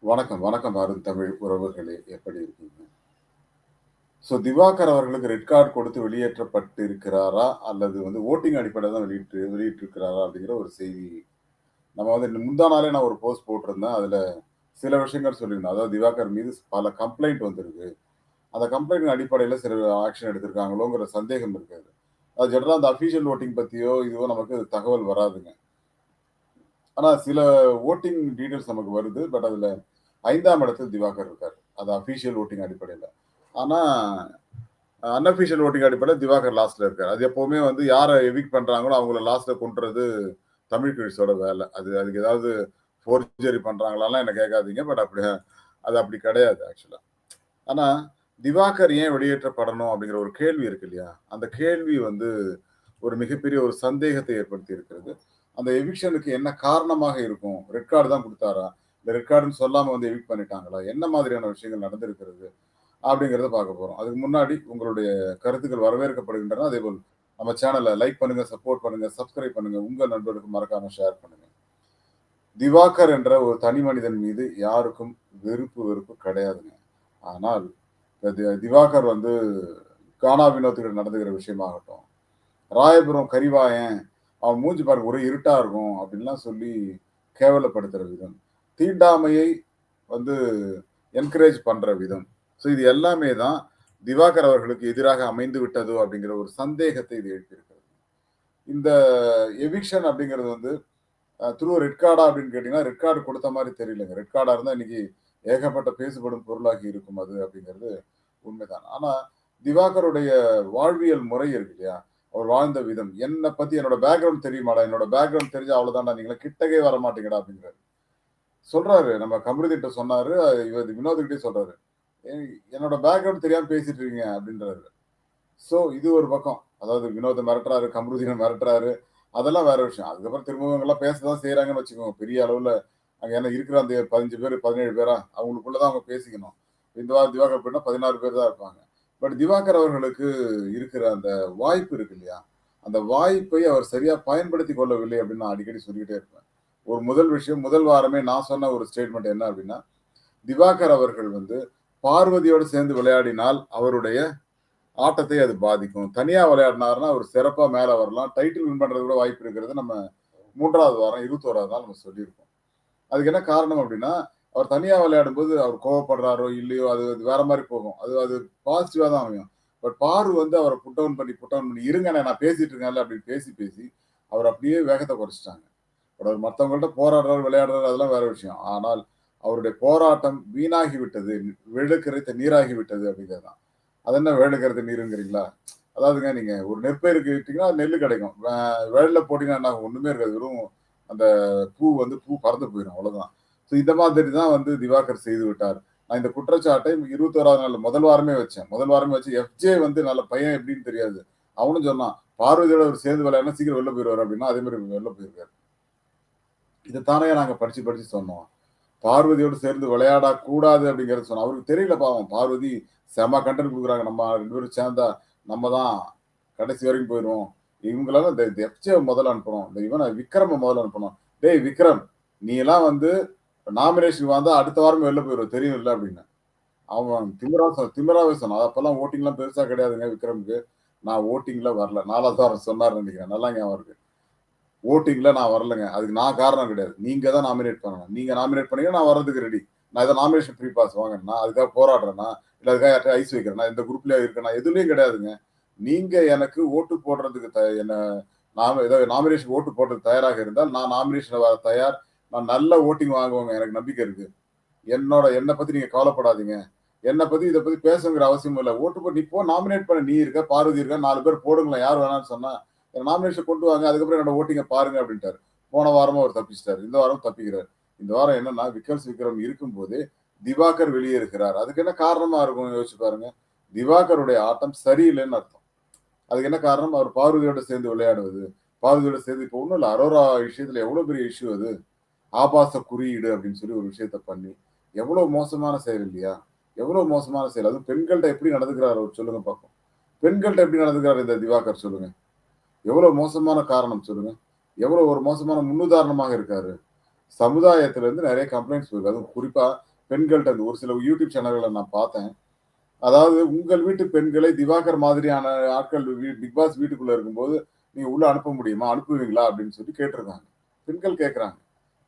வணக்கம், வணக்கம் அருந்தமிழ் உறவுகளே! எப்படி இருக்கீங்க? திவாகர் அவர்களுக்கு ரெட் கார்ட் கொடுத்து வெளியேற்றப்பட்டு இருக்கிறாரா? அல்லது வோட்டிங் அடிப்படையில தான் வெளியிட்டிருக்கிறாரா? அப்படிங்கிற ஒரு செய்தி நம்ம முந்தா நாளே நான் ஒரு போஸ்ட் போட்டிருந்தேன். அதுல சில விஷயங்கள் சொல்லியிருந்தேன். அதாவது திவாகர் மீது பல கம்ப்ளைண்ட் வந்திருக்கு. அந்த கம்ப்ளைண்ட்டின் அடிப்படையில சில ஆக்ஷன் எடுத்திருக்காங்களோங்கிற சந்தேகம் இருக்கு. அது ஜெனரலா அந்த அஃபிஷியல் வோட்டிங் பத்தியோ, இதுவோ நமக்கு தகவல் வராதுங்க. ஆனா சில வோட்டிங் டீட்டெயில்ஸ் நமக்கு வருது. பட் அதுல 5ஆம் இடத்தில் திவாகர் இருக்காரு. அது அஃபிஷியல் வோட்டிங் அடிப்படையில. ஆனா அன்அஃபிஷியல் வோட்டிங் அடிப்படையில திவாகர் லாஸ்ட்ல இருக்காரு. அது எப்பவுமே யார எவிக்ட் பண்றாங்களோ அவங்கள லாஸ்ட்ல கொண்டுறது தமிழ் கிரிஸோட வேலை. அதுக்கு ஏதாவது ஃபோர்ஜரி பண்றாங்களாலாம் என்ன கேட்காதீங்க. பட் அது அப்படி கிடையாது ஆக்சுவலா. ஆனா திவாகர் ஏன் வெளியேற்றப்படணும் அப்படிங்கிற ஒரு கேள்வி இருக்கு இல்லையா? அந்த கேள்வி ஒரு மிகப்பெரிய ஒரு சந்தேகத்தை ஏற்படுத்தி இருக்கிறது. அந்த எவிக்ஷனுக்கு என்ன காரணமாக இருக்கும்? ரெட் கார்டு தான் குடுத்தாரா? இல்ல ரெட் கார்டுன்னு சொல்லாம எவிக்ட் பண்ணிட்டாங்களா? என்ன மாதிரியான விஷயங்கள் நடந்திருக்கிறது? அப்படிங்கிறத பார்க்க போறோம். அதுக்கு முன்னாடி உங்களுடைய கருத்துக்கள் வரவேற்கப்படுகின்றன. அதேபோல் நம்ம சேனல லைக் பண்ணுங்க, சப்போர்ட் பண்ணுங்க, சப்ஸ்கிரைப் பண்ணுங்க. உங்க நண்பர்களுக்கு மறக்காம ஷேர் பண்ணுங்க. திவாகர் என்ற ஒரு தனி மனிதன் மீது யாருக்கும் வெறுப்பு கிடையாதுங்க. ஆனால் திவாகர் கானா வினோத்துக்கு நடந்துக்கிற விஷயமாகட்டும், ராயபுரம் கரிவாயன், அவன் மூஞ்சி பாருங்க ஒரே இருட்டா இருக்கும் அப்படின்லாம் சொல்லி கேவலப்படுத்துற விதம். தீண்டாமையை வந்து என்கரேஜ் பண்ற விதம். இது எல்லாமே தான் திவாகர் அவர்களுக்கு எதிராக அமைந்து விட்டதோ அப்படிங்கிற ஒரு சந்தேகத்தை இது எழுப்பியிருக்கிறது. இந்த எவிக்ஷன் அப்படிங்கிறது த்ரூ ரெட் கார்டா அப்படின்னு கேட்டீங்கன்னா, ரெட் கார்டு கொடுத்த மாரி தெரியலங்க. ரெட் கார்டா இருந்தா இன்னைக்கு ஏகப்பட்ட பேசப்படும் பொருளாகி இருக்கும் அது அப்படிங்கிறது உண்மைதான். ஆனா திவாகருடைய வாழ்வியல் முறை இருக்கு இல்லையா? அவர் வாழ்ந்த விதம். என்ன பத்தி என்னோட பேக்கிரவுண்ட் தெரியுமாடா? என்னோட பேக்கிரவுண்ட் தெரிஞ்சா அவ்வளவுதான்டா. நீங்கலாம் கிட்டக்கே வரமாட்டீங்கடா அப்படிங்கிறாரு. சொல்றாரு. நம்ம கமருதீன்ட்ட சொன்னாரு. இவர் வினோத்கிட்டயும் சொல்றாரு. "ஏய் என்னோட பேக்கிரவுண்ட் தெரியாம பேசிட்டு இருக்கீங்க" அப்படின்றாரு. இது ஒரு பக்கம். அதாவது வினோத மிரட்டுறாரு, கமருதீன மிரட்டுறாரு. அதெல்லாம் வேற விஷயம். அதுக்கப்புறம் திரும்பவும் இவங்கலாம் பேசதான் செய்றாங்கன்னு வச்சுக்கோங்க. பெரிய அளவுல அங்க ஏன்னா இருக்கிற அந்த 15 பேரு, 17 பேரா அவங்களுக்குள்ள தான் அவங்க பேசிக்கணும். இந்த வாரம் திவாகர் போயிட்டா 16 பேர் தான் இருப்பாங்க. பட் திவாகர் அவர்களுக்கு இருக்கிற அந்த வாய்ப்பு இருக்கு இல்லையா? அந்த வாய்ப்பை அவர் சரியா பயன்படுத்திக் கொள்ளவில்லை அப்படின்னு நான் அடிக்கடி சொல்லிக்கிட்டே இருப்பேன். ஒரு முதல் விஷயம், முதல் வாரமே நான் சொன்ன ஒரு ஸ்டேட்மெண்ட் என்ன அப்படின்னா, திவாகர் அவர்கள் பார்வதியோடு சேர்ந்து விளையாடினால் அவருடைய ஆட்டத்தை அது பாதிக்கும். தனியா விளையாடினாருன்னா, அவர் சிறப்பா மேல வரலாம். டைட்டில் வின் பண்றது கூட வாய்ப்பு இருக்கிறது நம்ம 3வது வாரம் 21வது நாள் நம்ம சொல்லியிருக்கோம். அதுக்கு என்ன காரணம் அப்டின்னா, அவர் தனியா விளையாடும்போது அவர் கோவப்படுறாரோ, இல்லையோ அது அது வேற மாரி போகும். அது அது பாசிட்டிவா தான் அமையும். பட் பாரு அவர புட் டவுன் பண்ணி "இருங்கண்ணே நான் பேசிட்டு இருக்கேன்ல" அப்படின்னு பேசி அவர அப்படியே வேகத்த குறைச்சுட்டாங்க. பட் அவர் மத்தவங்கள்ட்ட போராடுறாரு, விளையாடுறாரு அதெல்லாம் வேற விஷயம். ஆனால் அவருடைய போராட்டம் வீணாகி விட்டது. "வேழுக்கிறைத்த நீராகி விட்டது" அப்படிங்கிறது தான். அது என்ன வேழுக்கிறைத்த நீருங்கிறீங்களா? அதாவதுங்க நீங்க ஒரு நெற்பயிருக்கு இட்டீங்கன்னா நெல்லு கிடைக்கும். வயல்ல போட்டீங்கன்னா என்ன ஆகும்? ஒண்ணுமே இருக்காது. வெறும் அந்த பூ பறந்து போயிரும். அவ்வளவுதான். இந்த மாதிரி தான் திவாகர் செய்து விட்டார். நான் இந்த குற்றச்சாட்டை 21வது நாள் முதல் வாரமே வச்சேன். முதல் வாரமே வச்சு எஃப்ஜே நல்ல பையன் எப்படின்னு தெரியாது. அவனும் சொன்னான். பார்வதியோட அவர் சேர்ந்து விளையாடினா சீக்கிரம் வெளில போயிருவாரு அப்படின்னா, அதே மாரி வெளில போயிருக்காரு. இதத்தானே நாங்க படிச்சு சொன்னோம். பார்வதியோடு சேர்ந்து விளையாடக்கூடாது அப்படிங்கிறத சொன்னோம். அவருக்கு தெரியல பாவம். பார்வதி செம்ம கன்டென்ட் குடுக்குறாங்க. நம்ம 2 பேரும் சேர்ந்தா நம்ம தான் கடைசி வரைக்கும் போயிருவோம். இவங்களெல்லாம் இந்த எஃப்ஜே முதல்ல அனுப்பணும். விக்ரம முதல்ல அனுப்பணும். "டேய் விக்ரம், நீ எல்லாம் நாமினேஷன் வந்தா அடுத்த வாரமே வெளில போயிருவ தெரியும்ல" அப்படின்னேன். அவன் திமிராவே சொன்னான். அப்பல்லாம் வோட்டிங்லாம் பெருசா கிடையாதுங்க விக்ரம்க்கு. நான் வோட்டிங்ல வரல. 4வது வாரம் சொன்னாருன்னு நெனைக்கிறேன். நல்லா ஞாபகம் இருக்கு. வோட்டிங்ல நான் வரலங்க. அதுக்கு நான் காரணம் கிடையாது. நீங்க தான் நாமினேட் பண்ணணும். நீங்க நாமினேட் பண்ணீங்கன்னா நான் வர்றதுக்கு ரெடி. நான் ஏதோ நாமினேஷன் ஃப்ரீ பாஸ் வாங்குனேனா? அதுக்காக போராடுறேனா? இல்ல அதுக்காக யார்ட்டயாவது ஐஸ் வைக்கிறேனா? இந்த குரூப்லயே இருக்கேனா? எதுலயும் கிடையாதுங்க. நீங்க எனக்கு ஓட்டு போடுறதுக்கு என்ன ஏதோ நாமினேஷன் ஓட்டு போடுறதுக்கு தயாராக இருந்தால், நான் நாமினேஷன்ல வர தயார். நான் நல்ல வோட்டிங் வாங்குவேங்க. எனக்கு நம்பிக்கை இருக்கு. என்ன பத்தி நீங்க கவலைப்படாதீங்க. என்ன பத்தி இத பத்தி பேசணுங்கிற அவசியமும் இல்ல. ஓட்டு போட்டு நீ போ நாமினேட் பண்ணு. நீ இருக்க, பார்வதி இருக்கா, 4 பேர் போடுங்களேன். யார் வேணாம்னு சொன்னா? நாமினேஷன் கொண்டு வாங்க. அதுக்கப்புறம் என்னோட வோட்டிங்க பாருங்க அப்படின்ட்டாரு. போன வாரமும் அவர் தப்பிச்சிட்டாரு. இந்த வாரமும் தப்பிக்கிறாரு. இந்த வாரம் என்னன்னா, விக்ரம் இருக்கும்போதே திவாகர் வெளியே இருக்கிறார். அதுக்கு என்ன காரணமா இருக்கும் யோசிச்சு பாருங்க. திவாகருடைய ஆட்டம் சரியில்லைன்னு அர்த்தம். அதுக்கு என்ன காரணம்? அவர் பார்வதியோட சேர்ந்து விளையாடுவது. பார்வதியோட சேர்ந்து இப்போ ஒண்ணும் இல்ல. அரோரா விஷயத்துல எவ்வளவு பெரிய இஷ்யூ அது. ஆபாச குறியீடு அப்படின்னு சொல்லி ஒரு விஷயத்த பண்ணி, எவ்வளவு மோசமான செயல் இல்லையா? எவ்வளவு மோசமான செயல். அதுவும் பெண்கள்ட்ட எப்படி நடந்துக்கிறாரு அவர் சொல்லுங்க பார்ப்போம். பெண்கள்ட்ட எப்படி நடந்துக்கிறாரு இந்த திவாகர் சொல்லுங்க. எவ்வளவு மோசமான காரணம் சொல்லுங்க. எவ்வளவு ஒரு மோசமான முன்னுதாரணமாக இருக்காரு. சமுதாயத்திலிருந்து நெறைய கம்ப்ளைண்ட்ஸ் வருது. அதுவும் குறிப்பா பெண்கள்ட்ட இருந்து ஒரு சில யூடியூப் சேனல்கள நான் பார்த்தேன். அதாவது உங்கள் வீட்டு பெண்களை திவாகர் மாதிரியான ஆட்கள் பிக் பாஸ் வீட்டுக்குள்ள இருக்கும்போது, நீங்க உள்ள அனுப்ப முடியுமா? அனுப்புவீங்களா? அப்படின்னு சொல்லி கேட்டிருக்காங்க. பெண்கள் கேட்கறாங்க.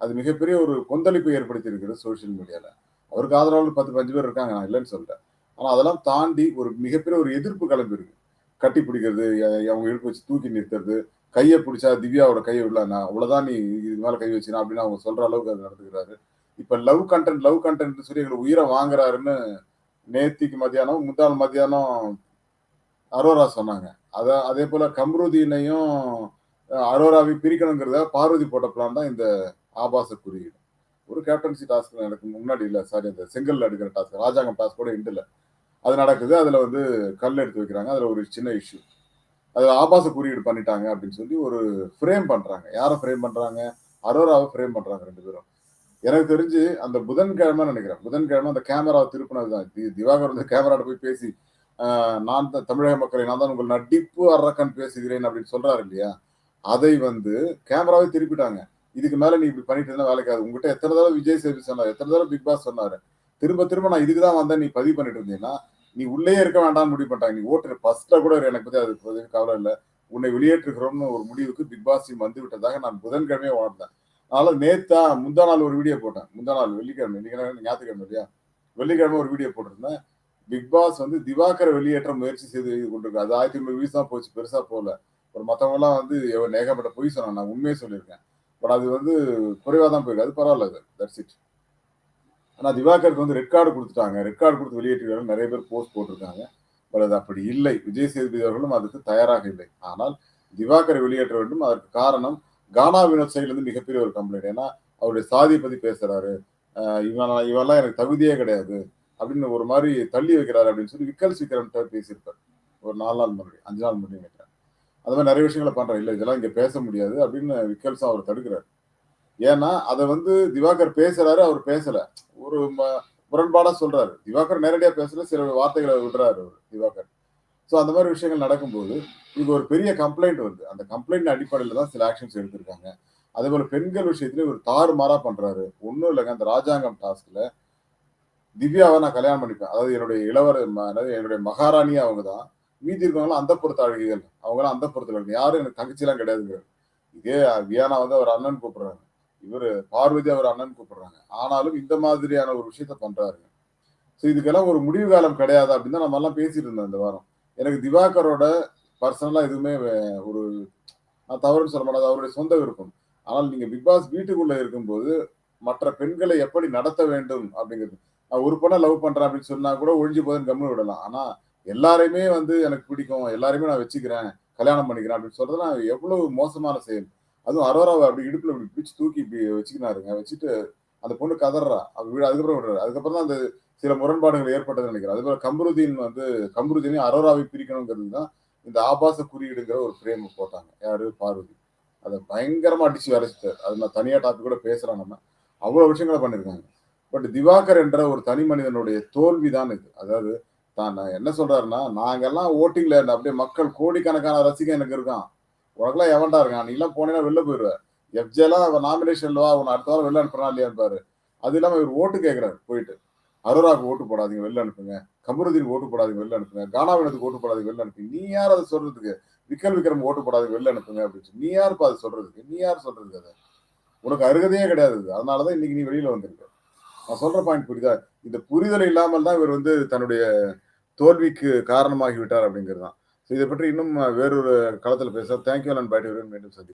அது மிகப்பெரிய ஒரு கொந்தளிப்பை ஏற்படுத்தி இருக்கிறது சோசியல் மீடியால. அவருக்கு ஆதரவாளர் 10, 15 பேர் இருக்காங்க. நான் இல்லன்னு சொல்லல. ஆனா அதெல்லாம் தாண்டி ஒரு மிகப்பெரிய ஒரு எதிர்ப்பு கிளம்பியிருக்கு. கட்டி பிடிக்கிறது, அவங்க இடுப்பு வச்சு தூக்கி நிறுத்துறது, கைய பிடிச்சா திவ்யாவோட கைய விடல. நான் அவ்வளவுதான் நீ இதுக்கு மேல கை வச்சீன்னா அப்படின்னு அவங்க சொல்ற அளவுக்கு அது நடந்துக்கிறாரு. இப்ப லவ் கன்டென்ட்ன்னு சொல்லி எங்கள உயிர வாங்குறாருன்னு நேத்திக்கு மத்தியானம், முந்தாள் மத்தியானம் அரோரா சொன்னாங்க. அதேபோல கம்ருதீனையும், அரோராவையும் பிரிக்கணுங்கிறதுக்காக பார்வதி போட்ட பிளான் தான் இந்த ஆபாச குறியீடு. ஒரு கேப்டன்சி டாஸ்க் எனக்கு முன்னாடி இல்ல. சாரி அந்த செங்கல்ல அடுக்கிற டாஸ்க். ராஜாங்கம் டாஸ்க் கூட எண்டுல. அது நடக்குது. அதுல வந்து கல் எடுத்து வைக்கிறாங்க. அதுல ஒரு சின்ன இஷ்யூ. அதுல ஆபாச குறியீடு பண்ணிட்டாங்க அப்படின்னு சொல்லி ஒரு ஃப்ரேம் பண்றாங்க. யார ஃப்ரேம் பண்றாங்க? அரோராவ ஃப்ரேம் பண்றாங்க 2 பேரும். எனக்கு தெரிஞ்சு அந்த புதன்கிழமை நினைக்கிறேன். புதன்கிழமை அந்த கேமராவ திருப்புனது தான். திவாகர் வந்து கேமராட்ட போய் பேசி, நான் தான் தமிழக மக்களை நான் தான் உங்கள் நடிப்பு அரக்கன் பேசுகிறேன் அப்படின்னு சொல்றாரு இல்லையா? அதை வந்து கேமராவே திருப்பிட்டாங்க. இதுக்கு மேல நீ இப்படி பண்ணிட்டு இருந்தா வேலைக்கு ஆகாது. உன்கிட்ட எத்தன தடவ விஜய் சேது சொன்னாரு. எத்தன தடவ பிக் பாஸ் சொன்னாரு. திரும்ப திரும்ப நான் இதுக்கு தான் வந்தேன் நீ பதிவு பண்ணிட்டு இருந்தீன்னா, நீ உள்ளேயே இருக்க வேண்டாம்னு முடிவு பண்ணிட்டாங்க. நீ ஓட்டு ஃபர்ஸ்ட்ல கூட இரு, எனக்கு பத்தி அது பத்தி கவலை இல்ல. உன்னை வெளியேற்றுகிறோம்னு ஒரு முடிவுக்கு பிக் பாஸ் டீம் வந்து விட்டதாக நான் புதன்கிழமையே உணர்ந்தேன். அதனால நேத்தா முந்தா நாள் ஒரு வீடியோ போட்டேன். முந்தா நாள் வெள்ளிக்கிழமை. இன்னைக்கு என்ன ஞாயிற்றுக்கிழமை இல்லையா? வெள்ளிக்கிழமை ஒரு வீடியோ போட்டிருந்தேன். பிக் பாஸ் வந்து திவாகர வெளியேற்ற முயற்சி செய்து கொண்டிருக்கு. அது 1500 வியூஸ் தான் போச்சு. பெருசா போல. ஒரு மத்தவங்கலாம் வந்து ஏகப்பட்ட பொய் சொன்னாங்க. நான் உண்மைய சொல்லியிருக்கேன். பட் அது வந்து குறைவா தான் போயிருக்கு. அது பரவால்ல அது. That's it. ஆனா திவாகருக்கு வந்து ரெட் கார்டு குடுத்துட்டாங்க. ரெட் கார்டு குடுத்து வெளியேற்றுகிறார்கள் நெறைய பேர் போஸ்ட் போட்டிருக்காங்க. பட் அது அப்படி இல்லை. விஜய் சேதுபதி அவர்களும் அதுக்கு தயாராக இல்லை. ஆனால் திவாகரை வெளியேற்ற வேண்டும். அதற்கு காரணம் கானா வினோத் சைடுல இருந்து மிகப்பெரிய ஒரு கம்ப்ளைண்ட். ஏன்னா, அவருடைய சாதிய பத்தி பேசுறாரு. இவன்லாம் எனக்கு தகுதியே கிடையாது. அப்படின்னு ஒரு மாரி தள்ளி வைக்கிறாரு அப்படின்னு சொல்லி விக்கல் சீக்கிரம்ட்ட பேசியிருப்பாரு. ஒரு 4 நாள் முன்னாடி, 5 நாள் முன்னாடி நினைக்கிறேன். அந்த மாரி நெறைய விஷயங்கள பண்றாரு. இல்ல இதெல்லாம் இங்க பேச முடியாது அப்படின்னு விக்கல்ஸும் அவர தடுக்கிறாரு. ஏன்னா, அத வந்து திவாகர் பேசுறாரு, அவர் பேசல. ஒரு முரண்பாடா சொல்றாரு. திவாகர் நேரடியா பேசல. சில வார்த்தைகள விடுறாரு அவரு திவாகர். சோ அந்த மாரி விஷயங்கள் நடக்கும்போது, இது ஒரு பெரிய கம்ப்ளைண்ட் வருது. அந்த கம்ப்ளைண்ட் அடிப்படையில தான் சில ஆக்ஷன்ஸ் எடுத்திருக்காங்க. அதேபோல பெண்கள் விஷயத்திலயும் இவரு தாறுமாறா பண்றாரு. ஒண்ணும் இல்லங்க. அந்த ராஜாங்கம் டாஸ்க்ல திவ்யாவ நான் கல்யாணம் பண்ணிப்பேன். அதாவது என்னுடைய அதாவது என்னுடைய மகாராணியே அவங்க தான். மீதி இருக்கவங்கலாம் அந்தப்புறத்து அழகிகள். அவங்கலாம் அந்தப்புறத்துல இருக்கு. யாரும் எனக்கு தங்கச்சிலாம் கிடையாதுங்கிறாரு. இதே வியானா வந்து அவர் அண்ணன் கூப்பிடுறாங்க. இவரு பார்வதி அவர் அண்ணன் கூப்பிடுறாங்க. ஆனாலும் இந்த மாதிரியான ஒரு விஷயத்த பண்றாருங்க. சோ இதுக்கெல்லாம் ஒரு முடிவு காலம் கிடையாதா? அப்படின்னு தான் நம்மலாம் பேசிட்டு இருந்தோம் இந்த வாரம். எனக்கு திவாகரோட பர்சனலா எதுவுமே ஒரு நான் தவறுன்னு சொல்ல மாட்டேன். அது அவருடைய சொந்த விருப்பம். ஆனால் நீங்க பிக் பாஸ் வீட்டுக்குள்ள இருக்கும்போது, மற்ற பெண்களை எப்படி நடத்த வேண்டும் அப்படிங்கிறது. நான் ஒரு பொண்ண லவ் பண்றேன் அப்படின்னு சொன்னா கூட ஒழிஞ்சு போகுதுன்னு கம்முனு விடலாம். ஆனா எல்லாரையுமே வந்து எனக்கு பிடிக்கும். எல்லாரையுமே நான் வச்சுக்கிறேன். கல்யாணம் பண்ணிக்கிறேன் அப்படின்னு சொல்றதெல்லாம் எவ்வளவு மோசமான செயல். அதுவும் அரோராவ அப்படி இடுப்புல இப்படி பிடிச்சு தூக்கி இப்படி வச்சுக்கினாருங்க. வச்சுட்டு அந்த பொண்ணு கதர்றா. அதுக்கப்புறம் விடுறாரு. அதுக்கப்புறம் தான் அந்த சில முரண்பாடுகள் ஏற்பட்டதுன்னு நினைக்கிறேன். அதேபோல கம்ருதீனையும் அரோராவையும் பிரிக்கணுங்கிறது தான் இந்த ஆபாச குறியீடுங்கிற ஒரு ஃப்ரேம் போட்டாங்க. யாரு? பார்வதி. அத பயங்கரமா அடிச்சு வரைச்சுட்டாரு. அது நான் தனியா டாபிக் கூட பேசலாம் நம்ம. அவ்வளவு விஷயங்கள பண்ணியிருக்காங்க. பட் திவாகர் என்ற ஒரு தனி மனிதனுடைய தோல்வி தான் இது. அதாவது தான் என்ன சொல்றாருன்னா, நாங்கலாம் வோட்டிங்ல அப்படியே மக்கள் கோடிக்கணக்கான ரசிகன் எனக்கு இருக்கான். உனக்கெல்லாம் எவன்டா இருக்கான்? நீலாம் போனீன்னா வெளில போயிருவ. எஃப்ஜேலாம் அவன் நாமினேஷன்ல வா, உன்ன அடுத்த வாரம் வெளில அனுப்புறானா இல்லையான்னு பாரு. அது இல்லாம இவரு ஓட்டு கேட்கிறாரு போயிட்டு. அரோராவுக்கு ஓட்டு போடாதீங்க வெளில அனுப்புங்க. கமருதீனுக்கு ஓட்டு போடாதீங்க வெளில அனுப்புங்க. கானாவினத்துக்கு ஓட்டு போடாதீங்க வெளில அனுப்புங்க. நீ யார் அத சொல்றதுக்கு? விக்கல் விக்ரம் ஓட்டு போடாதீங்க வெளில அனுப்புங்க அப்படின்னு சொல்லி. நீ யாருப்பா அத சொல்றதுக்கு? நீ யார் சொல்றதுக்கு அத? உனக்கு அருகதையே கிடையாது அது. அதனால தான் இன்னைக்கு நீ வெளியில வந்திருக்க. நான் சொல்ற பாயிண்ட் புரியுதா? இந்த புரிதல் இல்லாமல் தான் இவர் வந்து தன்னுடைய தோல்விக்கு காரணமாகி விட்டார் அப்படிங்கிறது தான். இத பற்றி இன்னும் வேறொரு களத்தில பேச thank you and bye to மீண்டும் சந்திப்போம்.